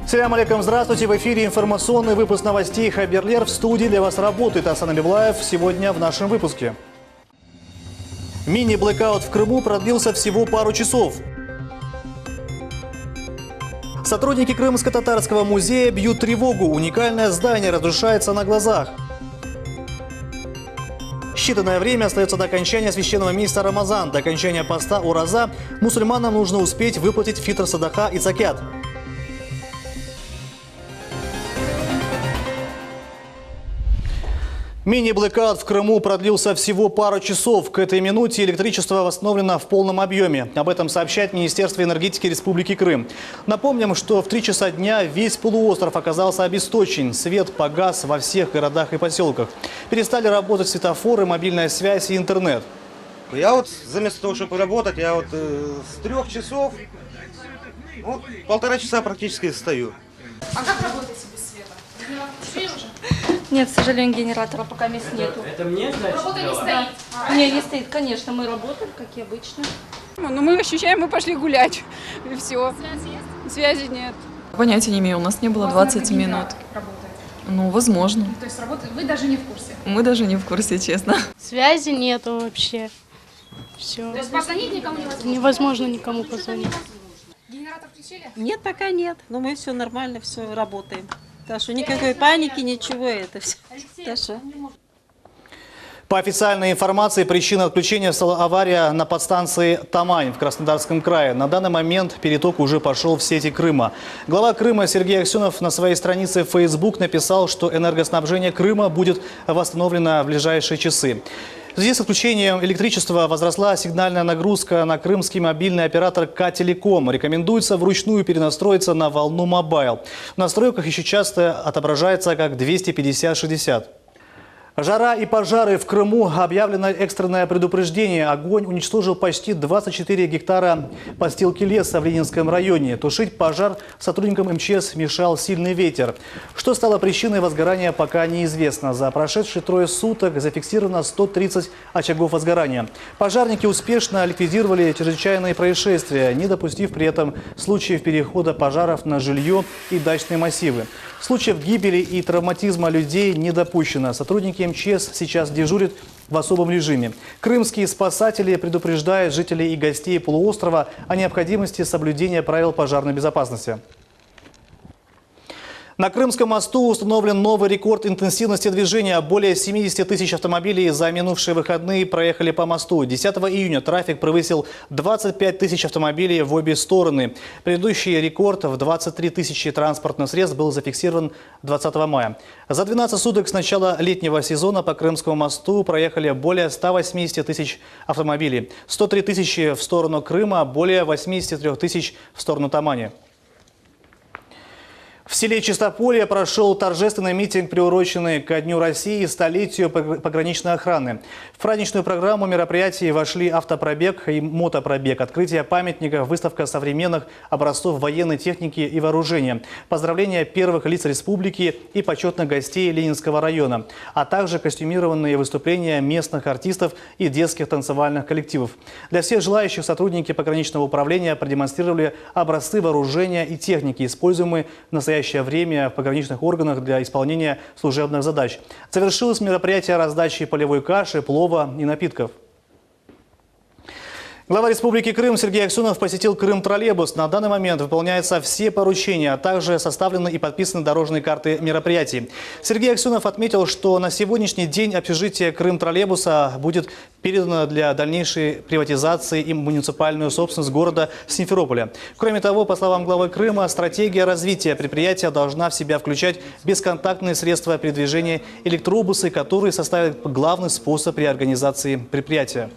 Салям алейкум, здравствуйте. В эфире информационный выпуск новостей Хаберлер. В студии для вас работает Асан Абиблаев. Сегодня в нашем выпуске. Мини-блэкаут в Крыму продлился всего пару часов. Сотрудники Крымско-Татарского музея бьют тревогу. Уникальное здание разрушается на глазах. Считанное время остается до окончания священного месяца Рамазан. До окончания поста Ураза мусульманам нужно успеть выплатить фитр садаха и закят. Мини-блэкаут в Крыму продлился всего пару часов. К этой минуте электричество восстановлено в полном объеме. Об этом сообщает Министерство энергетики Республики Крым. Напомним, что в 3 часа дня весь полуостров оказался обесточен. Свет погас во всех городах и поселках. Перестали работать светофоры, мобильная связь и интернет. Я вот вместо того, чтобы работать, я вот с 3 часов, вот, 1,5 часа практически стою. А как работаете без света? Генератор уже? Нет, к сожалению, генератора пока мест нету. Это мне, значит, Работа не стоит? Не, не стоит, конечно, мы работаем, как и обычно. Ну, мы ощущаем, мы пошли гулять, и все. Связь есть? Связи нет. Понятия не имею, у нас не было 20 минут. Работает. Ну, возможно. То есть работает, вы даже не в курсе? Мы даже не в курсе, честно. Связи нету вообще. Все. То есть позвонить никому невозможно? Невозможно никому позвонить. Генератор включили? Нет, пока нет. Но мы все нормально, все работаем. Так что никакой паники, ничего, это все. Так что. По официальной информации, причиной отключения стала авария на подстанции Тамань в Краснодарском крае. На данный момент переток уже пошел в сети Крыма. Глава Крыма Сергей Аксенов на своей странице в Facebook написал, что энергоснабжение Крыма будет восстановлено в ближайшие часы. В связи с отключением электричества возросла сигнальная нагрузка на крымский мобильный оператор К-Телеком. Рекомендуется вручную перенастроиться на волну мобайл. В настройках еще часто отображается как 250-60. Жара и пожары в Крыму. Объявлено экстренное предупреждение. Огонь уничтожил почти 24 гектара подстилки леса в Ленинском районе. Тушить пожар сотрудникам МЧС мешал сильный ветер. Что стало причиной возгорания, пока неизвестно. За прошедшие 3 суток зафиксировано 130 очагов возгорания. Пожарники успешно ликвидировали чрезвычайные происшествия, не допустив при этом случаев перехода пожаров на жилье и дачные массивы. Случаев гибели и травматизма людей не допущено. Сотрудники МЧС сейчас дежурят в особом режиме. Крымские спасатели предупреждают жителей и гостей полуострова о необходимости соблюдения правил пожарной безопасности. На Крымском мосту установлен новый рекорд интенсивности движения. Более 70 тысяч автомобилей за минувшие выходные проехали по мосту. 10 июня трафик превысил 25 тысяч автомобилей в обе стороны. Предыдущий рекорд в 23 тысячи транспортных средств был зафиксирован 20 мая. За 12 суток с начала летнего сезона по Крымскому мосту проехали более 180 тысяч автомобилей. 103 тысячи в сторону Крыма, более 83 тысяч в сторону Тамани. В селе Чистополье прошел торжественный митинг, приуроченный ко Дню России и столетию пограничной охраны. В праздничную программу мероприятий вошли автопробег и мотопробег, открытие памятников, выставка современных образцов военной техники и вооружения, поздравления первых лиц республики и почетных гостей Ленинского района, а также костюмированные выступления местных артистов и детских танцевальных коллективов. Для всех желающих сотрудники пограничного управления продемонстрировали образцы вооружения и техники, используемые в настоящее время в пограничных органах для исполнения служебных задач. Завершилось мероприятие раздачи полевой каши, плова и напитков. Глава Республики Крым Сергей Аксенов посетил Крым-троллейбус. На данный момент выполняются все поручения, а также составлены и подписаны дорожные карты мероприятий. Сергей Аксенов отметил, что на сегодняшний день общежитие Крым-троллейбуса будет передано для дальнейшей приватизации и муниципальную собственность города Симферополя. Кроме того, по словам главы Крыма, стратегия развития предприятия должна в себя включать бесконтактные средства передвижения электробусы, которые составят главный способ при организации предприятия.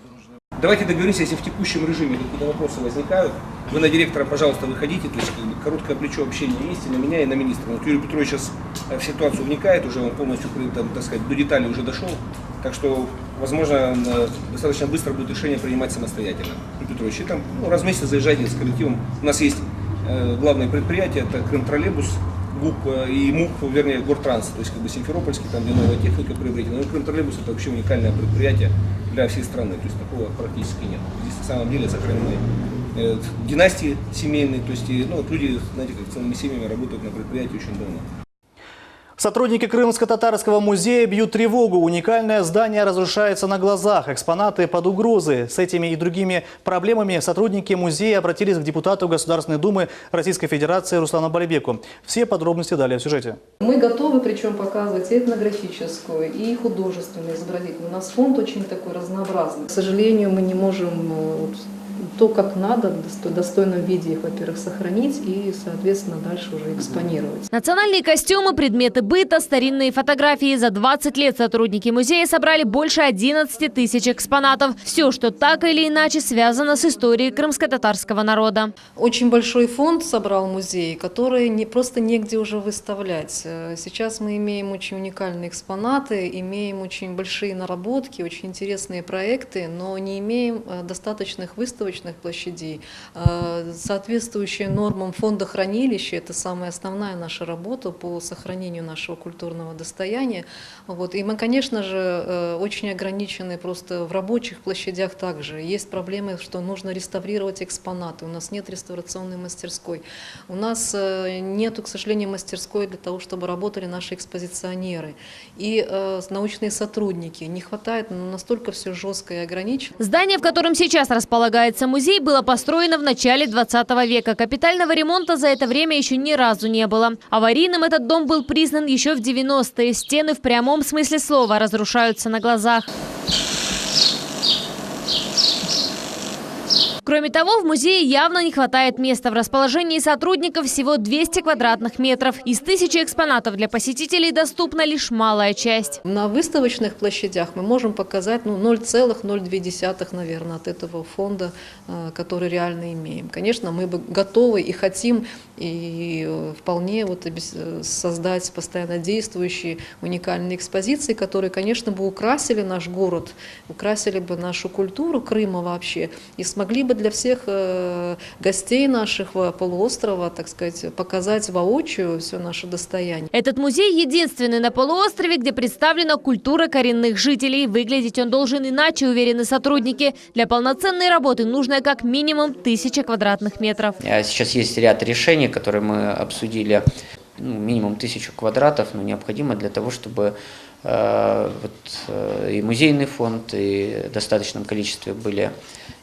Давайте договоримся, если в текущем режиме какие-то вопросы возникают, вы на директора, пожалуйста, выходите, то есть короткое плечо общения есть и на меня, и на министра. Вот Юрий Петрович сейчас в ситуацию вникает, уже он полностью, там, так сказать, до деталей уже дошел, так что, возможно, достаточно быстро будет решение принимать самостоятельно. Юрий Петрович, и там раз в месяц заезжайте с коллективом. У нас есть главное предприятие, это Крым-троллейбус, ГУП и МУП, вернее, Гортранс, то есть как бы Симферопольский, там где новая техника приобретена. Но Крым-троллейбус это вообще уникальное предприятие для всей страны, то есть такого практически нет. Здесь на самом деле сохранены династии семейные, то есть вот люди, знаете, как целыми семьями работают на предприятии очень давно. Сотрудники Крымско-Татарского музея бьют тревогу. Уникальное здание разрушается на глазах. Экспонаты под угрозой. С этими и другими проблемами сотрудники музея обратились к депутату Государственной Думы Российской Федерации Руслану Балибеку. Все подробности далее в сюжете. Мы готовы причем показывать и этнографическую, и художественную, изобразительную. У нас фонд очень такой разнообразный. К сожалению, мы не можем то, как надо, в достойном виде их, во-первых, сохранить и, соответственно, дальше уже экспонировать. Национальные костюмы, предметы быта, старинные фотографии. За 20 лет сотрудники музея собрали больше 11 тысяч экспонатов. Все, что так или иначе связано с историей крымско-татарского народа. Очень большой фонд собрал музей, который просто негде уже выставлять. Сейчас мы имеем очень уникальные экспонаты, имеем очень большие наработки, очень интересные проекты, но не имеем достаточных выставочных площадей, соответствующие нормам фонда хранилища. Это самая основная наша работа по сохранению нашего культурного достояния. И мы, конечно же, очень ограничены просто в рабочих площадях также. Есть проблемы, что нужно реставрировать экспонаты. У нас нет реставрационной мастерской. У нас нету, к сожалению, мастерской для того, чтобы работали наши экспозиционеры и научные сотрудники. Не хватает, но настолько все жестко и ограничено. Здание, в котором сейчас располагается музей, было построено в начале 20 века. Капитального ремонта за это время еще ни разу не было. Аварийным этот дом был признан еще в 90-е. Стены в прямом смысле слова разрушаются на глазах. Кроме того, в музее явно не хватает места. В расположении сотрудников всего 200 квадратных метров. Из 1000 экспонатов для посетителей доступна лишь малая часть. На выставочных площадях мы можем показать 0,02, наверное, от этого фонда, который реально имеем. Конечно, мы бы готовы и хотим, и вполне создать постоянно действующие уникальные экспозиции, которые, конечно, бы украсили наш город, украсили бы нашу культуру Крыма вообще, и смогли бы для всех гостей нашего полуострова, так сказать, показать воочию все наше достояние. Этот музей единственный на полуострове, где представлена культура коренных жителей. Выглядеть он должен иначе, уверены сотрудники. Для полноценной работы нужно как минимум 1000 квадратных метров. Сейчас есть ряд решений, которые мы обсудили. Минимум 1000 квадратов, но необходимо для того, чтобы и музейный фонд, и в достаточном количестве были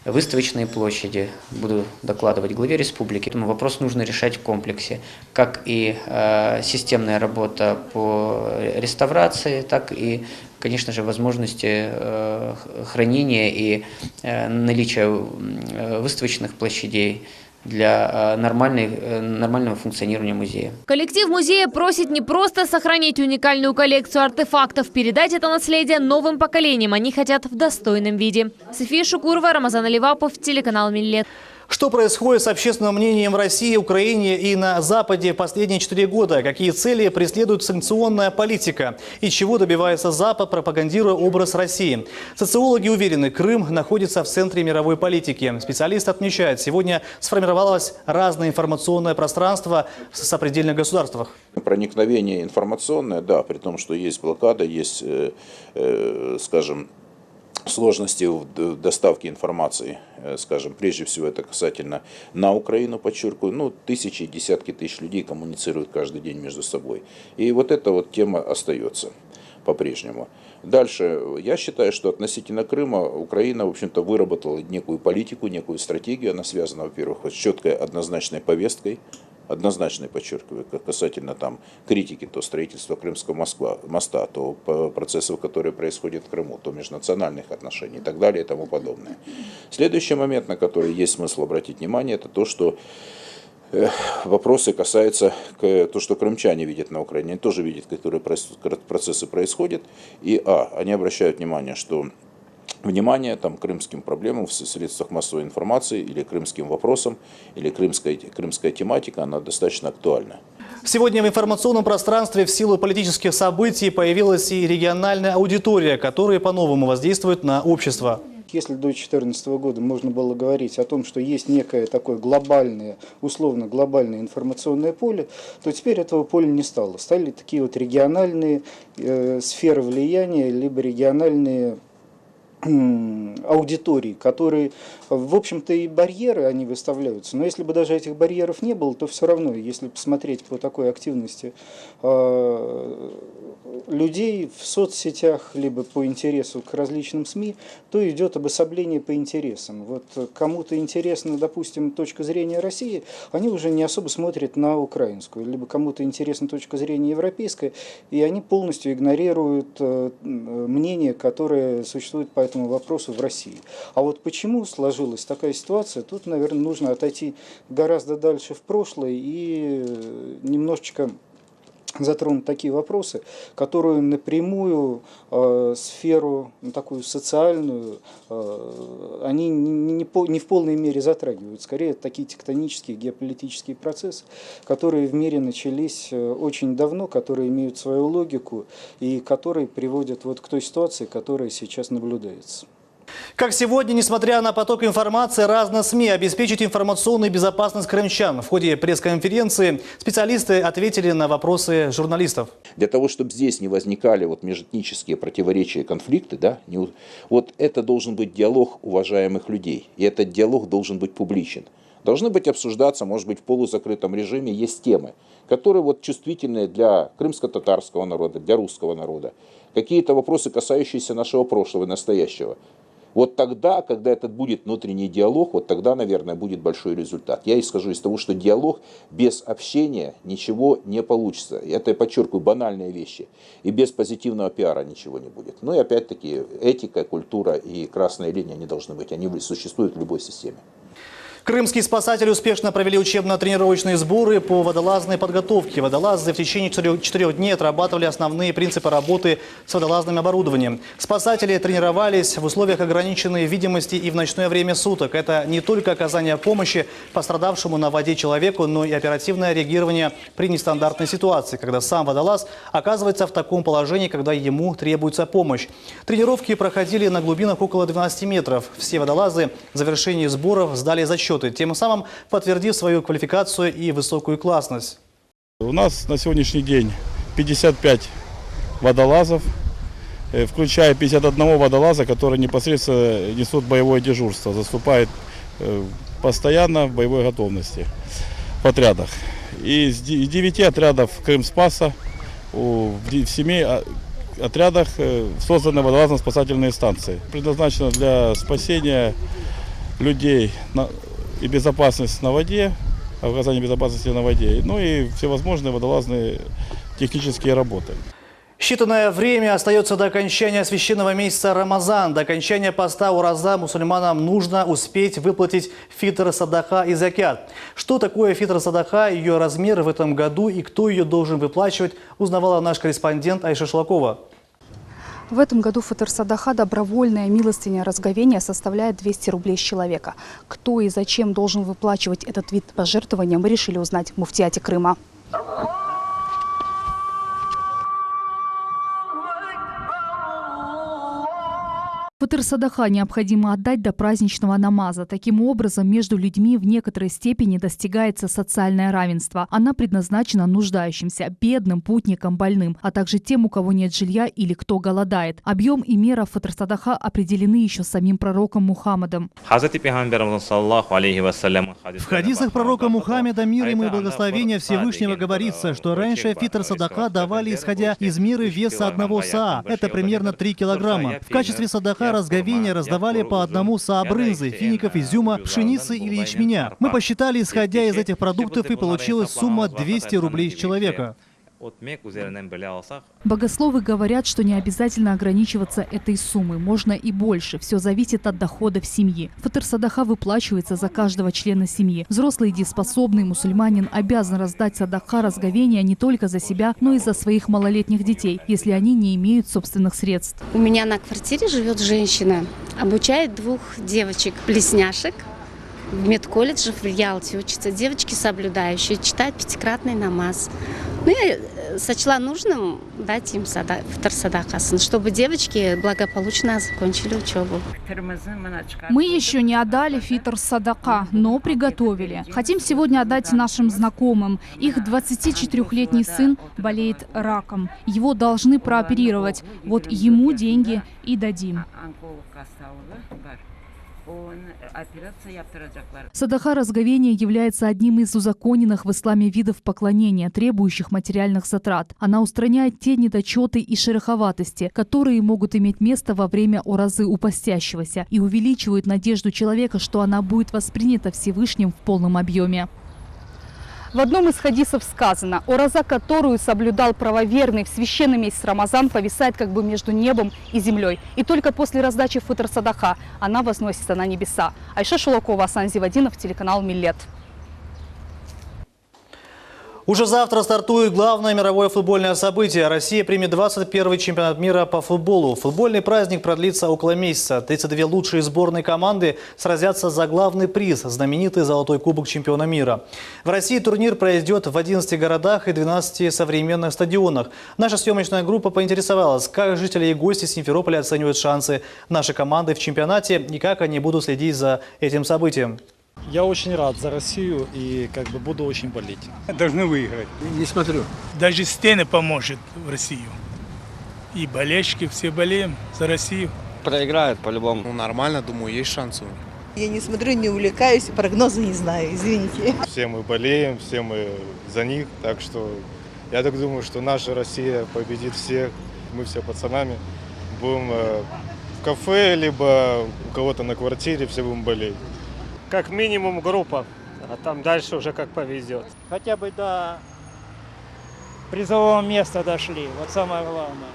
выставочные площади. Буду докладывать главе республики. Поэтому вопрос нужно решать в комплексе. Как и системная работа по реставрации, так и, конечно же, возможности хранения и наличия выставочных площадей для нормального функционирования музея. Коллектив музея просит не просто сохранить уникальную коллекцию артефактов, передать это наследие новым поколениям. Они хотят в достойном виде. София Шукурова, Рамазан Аливапов, телеканал Миллет. Что происходит с общественным мнением в России, Украине и на Западе в последние 4 года? Какие цели преследует санкционная политика? И чего добивается Запад, пропагандируя образ России? Социологи уверены, Крым находится в центре мировой политики. Специалист отмечает, сегодня сформировалось разное информационное пространство в сопредельных государствах. Проникновение информационное, да, при том, что есть блокада, есть, скажем, сложности в доставке информации, скажем, прежде всего это касательно на Украину, подчеркиваю, тысячи, десятки тысяч людей коммуницируют каждый день между собой. И эта тема остается по-прежнему. Дальше, я считаю, что относительно Крыма Украина, в общем-то, выработала некую политику, некую стратегию. Она связана, во-первых, с четкой однозначной повесткой, однозначно, подчеркиваю, касательно критики, то строительства Крымского моста, то процессов, которые происходят в Крыму, то межнациональных отношений и так далее и тому подобное. Следующий момент, на который есть смысл обратить внимание, это то, что вопросы касаются того, что крымчане видят на Украине, они тоже видят, которые процессы происходят, и они обращают внимание, что внимание крымским проблемам в средствах массовой информации или крымским вопросам, или крымская тематика, она достаточно актуальна. Сегодня в информационном пространстве в силу политических событий появилась и региональная аудитория, которая по-новому воздействует на общество. Если до 2014 года можно было говорить о том, что есть некое такое глобальное, условно глобальное информационное поле, то теперь этого поля не стало. Стали такие региональные сферы влияния, либо региональные аудиторий, которые, в общем-то, и барьеры, они выставляются. Но если бы даже этих барьеров не было, то все равно, если посмотреть по такой активности людей в соцсетях, либо по интересу к различным СМИ, то идет обособление по интересам. Вот кому-то интересна, допустим, точка зрения России, они уже не особо смотрят на украинскую, либо кому-то интересна точка зрения европейская, и они полностью игнорируют мнение, которое существует по этому вопросу в России. А вот почему сложилась такая ситуация, тут, наверное, нужно отойти гораздо дальше в прошлое и немножечко затронуть такие вопросы, которые напрямую сферу такую социальную, они не в полной мере затрагивают. Скорее, это такие тектонические геополитические процессы, которые в мире начались очень давно, которые имеют свою логику и которые приводят вот к той ситуации, которая сейчас наблюдается. Как сегодня, несмотря на поток информации, разные СМИ обеспечить информационную безопасность крымчан. В ходе пресс-конференции специалисты ответили на вопросы журналистов. Для того, чтобы здесь не возникали вот межэтнические противоречия, конфликты, да, вот это должен быть диалог уважаемых людей. И этот диалог должен быть публичен. Должны быть обсуждаться, может быть, в полузакрытом режиме. Есть темы, которые вот чувствительны для крымско-татарского народа, для русского народа. Какие-то вопросы, касающиеся нашего прошлого и настоящего. Вот тогда, когда этот будет внутренний диалог, вот тогда, наверное, будет большой результат. Я исхожу из того, что диалог без общения ничего не получится. Это, я подчеркиваю, банальные вещи. И без позитивного пиара ничего не будет. Ну и опять-таки этика, культура и красная линия, они должны быть. Они существуют в любой системе. Крымские спасатели успешно провели учебно-тренировочные сборы по водолазной подготовке. Водолазы в течение 4 дней отрабатывали основные принципы работы с водолазным оборудованием. Спасатели тренировались в условиях ограниченной видимости и в ночное время суток. Это не только оказание помощи пострадавшему на воде человеку, но и оперативное реагирование при нестандартной ситуации, когда сам водолаз оказывается в таком положении, когда ему требуется помощь. Тренировки проходили на глубинах около 12 метров. Все водолазы в завершении сборов сдали зачеты, тем самым подтвердив свою квалификацию и высокую классность. У нас на сегодняшний день 55 водолазов, включая 51 водолаза, который непосредственно несут боевое дежурство, заступает постоянно в боевой готовности в отрядах. Из 9 отрядов Крымспаса в 7 отрядах созданы водолазно-спасательные станции. Предназначено для спасения людей и безопасность на воде, оказание безопасности на воде, ну и всевозможные водолазные технические работы. Считанное время остается до окончания священного месяца Рамазан. До окончания поста ураза мусульманам нужно успеть выплатить фитр садаха и закят. Что такое фитр садаха, ее размер в этом году и кто ее должен выплачивать, узнавала наш корреспондент Айша Шлакова. В этом году фитр садаха, добровольное милостыня разговения, составляет 200 рублей с человека. Кто и зачем должен выплачивать этот вид пожертвования, мы решили узнать в муфтияте Крыма. Фитр садаха необходимо отдать до праздничного намаза. Таким образом, между людьми в некоторой степени достигается социальное равенство. Она предназначена нуждающимся, бедным, путникам, больным, а также тем, у кого нет жилья или кто голодает. Объем и мера фитр садаха определены еще самим пророком Мухаммадом. В хадисах пророка Мухаммеда, мир ему и благословения Всевышнего, говорится, что раньше фитр садаха давали, исходя из меры веса одного саа. Это примерно 3 килограмма. В качестве садаха разговения раздавали по одному саа брынзы, фиников, изюма, пшеницы или ячменя. Мы посчитали, исходя из этих продуктов, и получилась сумма 200 рублей с человека. Богословы говорят, что не обязательно ограничиваться этой суммой, можно и больше. Все зависит от доходов семьи. Фитр садаха выплачивается за каждого члена семьи. Взрослый дееспособный мусульманин обязан раздать садаха разговения не только за себя, но и за своих малолетних детей, если они не имеют собственных средств. У меня на квартире живет женщина, обучает 2 девочек-близняшек. в медколледже в Ялте учатся девочки соблюдающие, читают пятикратный намаз. Ну, я сочла нужным дать им фитр садакасын, чтобы девочки благополучно закончили учебу. Мы еще не отдали фитр садака, но приготовили. Хотим сегодня отдать нашим знакомым. Их 24-летний сын болеет раком. Его должны прооперировать. Вот ему деньги и дадим. Садаха разговения является одним из узаконенных в исламе видов поклонения, требующих материальных затрат. Она устраняет те недочеты и шероховатости, которые могут иметь место во время оразы у постящегося, и увеличивает надежду человека, что она будет воспринята Всевышним в полном объеме. В одном из хадисов сказано: ораза, которую соблюдал правоверный в священный месяц Рамазан, повисает как бы между небом и землей. И только после раздачи фитр садаха она возносится на небеса. Айша Шулакова, Асан Зивадинов, телеканал Миллет. Уже завтра стартует главное мировое футбольное событие. Россия примет 21-й чемпионат мира по футболу. Футбольный праздник продлится около месяца. 32 лучшие сборные команды сразятся за главный приз – знаменитый золотой кубок чемпиона мира. В России турнир пройдет в 11 городах и 12 современных стадионах. Наша съемочная группа поинтересовалась, как жители и гости Симферополя оценивают шансы нашей команды в чемпионате и как они будут следить за этим событием. Я очень рад за Россию и буду очень болеть. Должны выиграть. Не смотрю. Даже стены поможет в Россию. И болельщики все болеем за Россию. Проиграют по-любому. Ну нормально, думаю, есть шансы. Я не смотрю, не увлекаюсь, прогнозы не знаю, извините. Все мы болеем, все мы за них, так что я так думаю, что наша Россия победит всех. Мы все пацанами будем в кафе, либо у кого-то на квартире, все будем болеть. Как минимум группа, а там дальше уже как повезет. Хотя бы до призового места дошли, вот самое главное.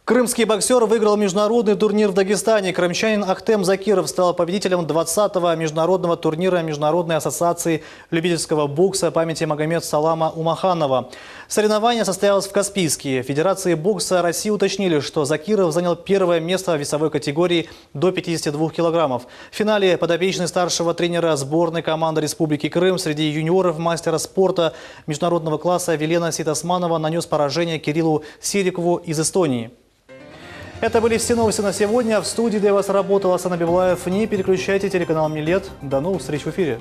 Крымский боксер выиграл международный турнир в Дагестане. Крымчанин Ахтем Закиров стал победителем 20-го международного турнира Международной ассоциации любительского бокса памяти Магомед Салама Умаханова. Соревнование состоялось в Каспийске. В Федерации бокса России уточнили, что Закиров занял первое место в весовой категории до 52 килограммов. В финале подопечный старшего тренера сборной команды Республики Крым среди юниоров мастера спорта международного класса Велена Ситосманова нанес поражение Кириллу Серикову из Эстонии. Это были все новости на сегодня. В студии для вас работал Асан Абибулаев. Не переключайте телеканал Миллет. До новых встреч в эфире.